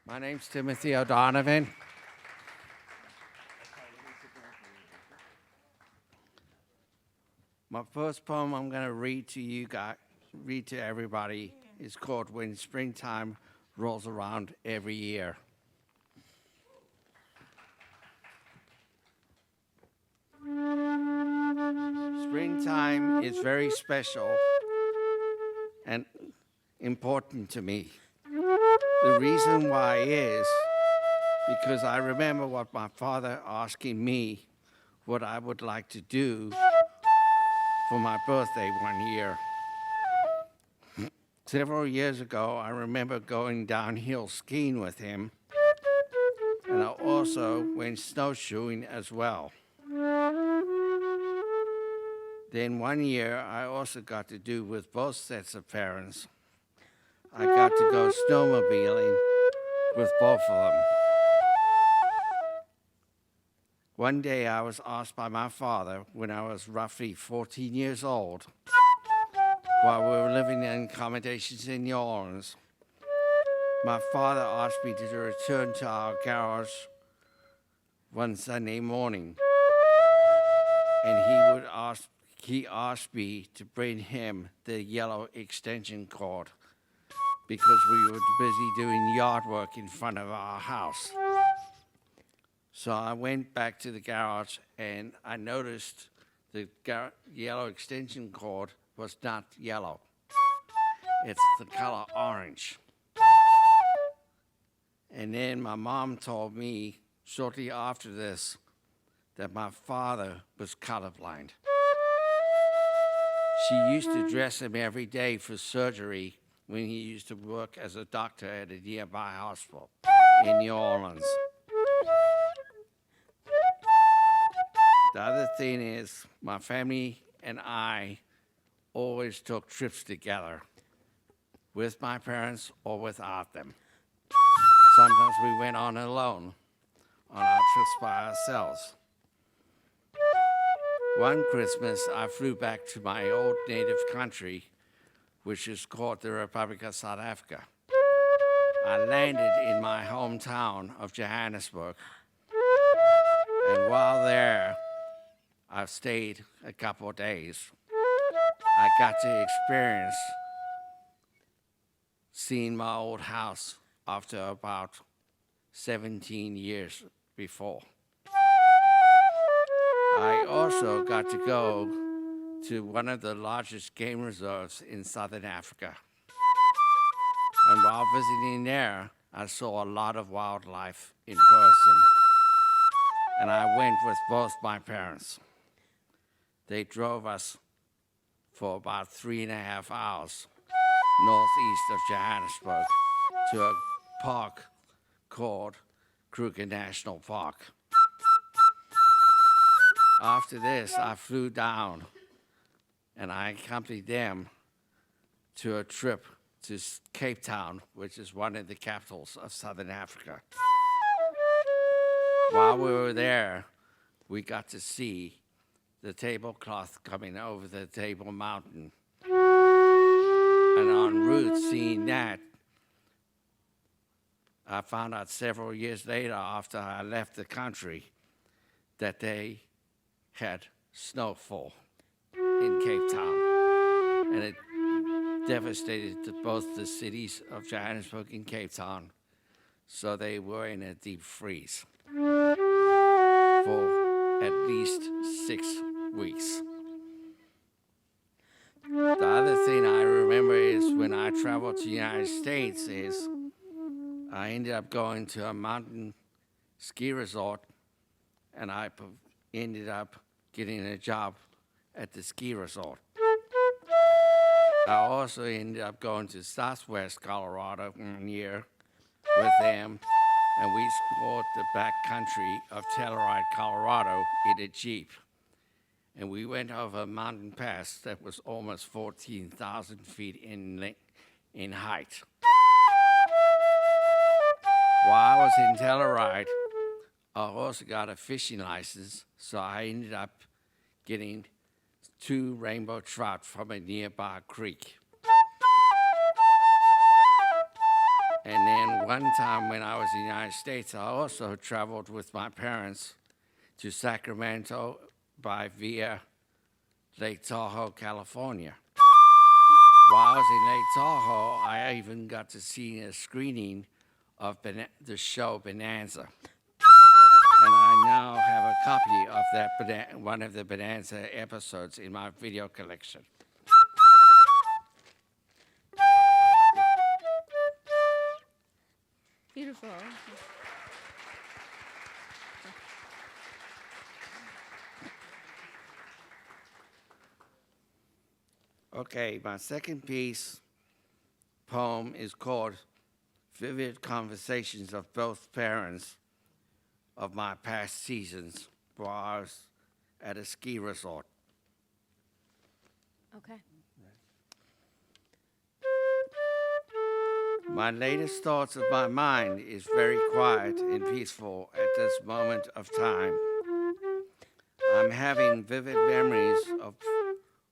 My name's Timothy O'Donovan. My first poem I'm going to read to everybody is called When Springtime Rolls Around Every Year. Springtime is very special and important to me. The reason why is because I remember what my father asking me what I would like to do for my birthday one year. Several years ago, I remember going downhill skiing with him, and I also went snowshoeing as well. Then one year, I also got to do with both sets of parents. I got to go snowmobiling with both of them. One day I was asked by my father when I was roughly 14 years old, while we were living in accommodations in New Orleans. My father asked me to return to our garage one Sunday morning, and he asked me to bring him the yellow extension cord because we were busy doing yard work in front of our house. So I went back to the garage and I noticed the yellow extension cord was not yellow. It's the color orange. And then my mom told me shortly after this that my father was colorblind. She used to dress him every day for surgery when he used to work as a doctor at a nearby hospital in New Orleans. The other thing is my family and I always took trips together with my parents or without them. Sometimes we went on alone on our trips by ourselves. One Christmas, I flew back to my old native country, which is called the Republic of South Africa. I landed in my hometown of Johannesburg, and while there, I stayed a couple of days. I got to experience seeing my old house after about 17 years before. I also got to go to one of the largest game reserves in Southern Africa. And while visiting there, I saw a lot of wildlife in person. And I went with both my parents. They drove us for about 3.5 hours northeast of Johannesburg to a park called Kruger National Park. After this, I flew down and I accompanied them to a trip to Cape Town, which is one of the capitals of Southern Africa. While we were there, we got to see the tablecloth coming over the Table Mountain. And en route, seeing that, I found out several years later after I left the country that they had snowfall in Cape Town. And it devastated both the cities of Johannesburg and Cape Town. So they were in a deep freeze for at least 6 weeks. The other thing I remember is when I traveled to the United States is I ended up going to a mountain ski resort and I ended up getting a job at the ski resort. I also ended up going to Southwest Colorado one year with them, and we explored the back country of Telluride, Colorado in a Jeep. And we went over a mountain pass that was almost 14,000 feet in height. While I was in Telluride, I also got a fishing license, so I ended up getting 2 rainbow trout from a nearby creek. And then one time when I was in the United States, I also traveled with my parents to Sacramento by via Lake Tahoe, California. While I was in Lake Tahoe, I even got to see a screening of the show Bonanza. And I now have a copy of that one of the Bonanza episodes in my video collection. Beautiful. Okay, my second poem is called Vivid Conversations of Both Parents of My Past Seasons while I was at a ski resort. Okay. My latest thoughts of my mind is very quiet and peaceful at this moment of time. I'm having vivid memories of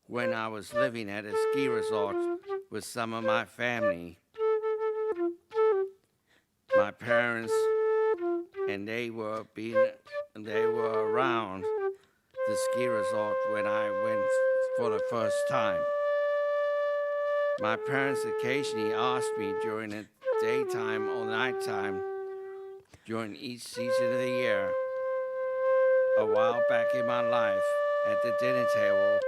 when I was living at a ski resort with some of my family, my parents, and they were around the ski resort when I went for the first time. My parents occasionally asked me during the daytime or nighttime during each season of the year, a while back in my life at the dinner table,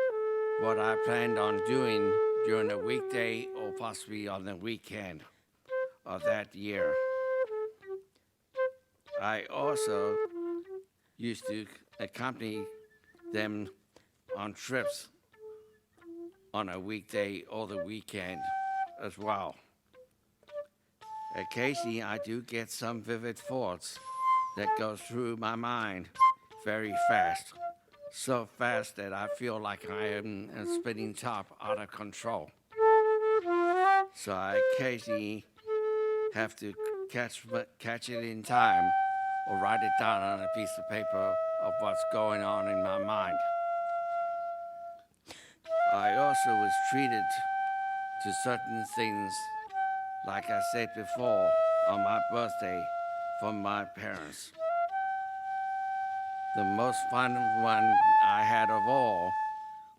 what I planned on doing during the weekday or possibly on the weekend of that year. I also used to accompany them on trips on a weekday or the weekend as well. Occasionally, I do get some vivid thoughts that go through my mind very fast, so fast that I feel like I am a spinning top out of control. So I occasionally have to catch it in time or write it down on a piece of paper of what's going on in my mind. I also was treated to certain things, like I said before, on my birthday from my parents. The most fun one I had of all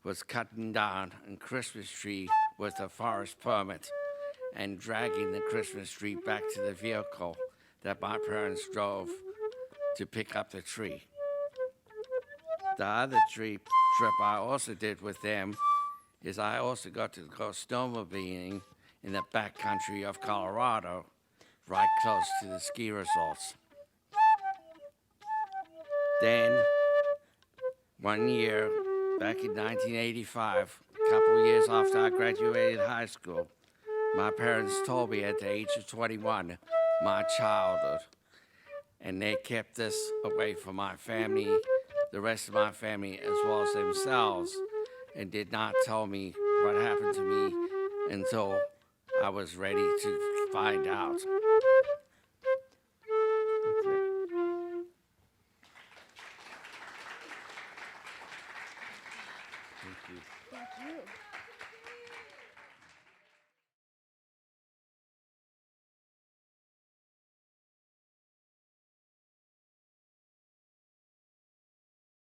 was cutting down a Christmas tree with a forest permit and dragging the Christmas tree back to the vehicle that my parents drove to pick up the tree. The other trip I also did with them is I also got to go snowmobiling in the backcountry of Colorado, right close to the ski resorts. Then, one year, back in 1985, a couple years after I graduated high school, my parents told me at the age of 21 my childhood, and they kept this away from my family, the rest of my family, as well as themselves, and did not tell me what happened to me until I was ready to find out. Thank you. Thank you.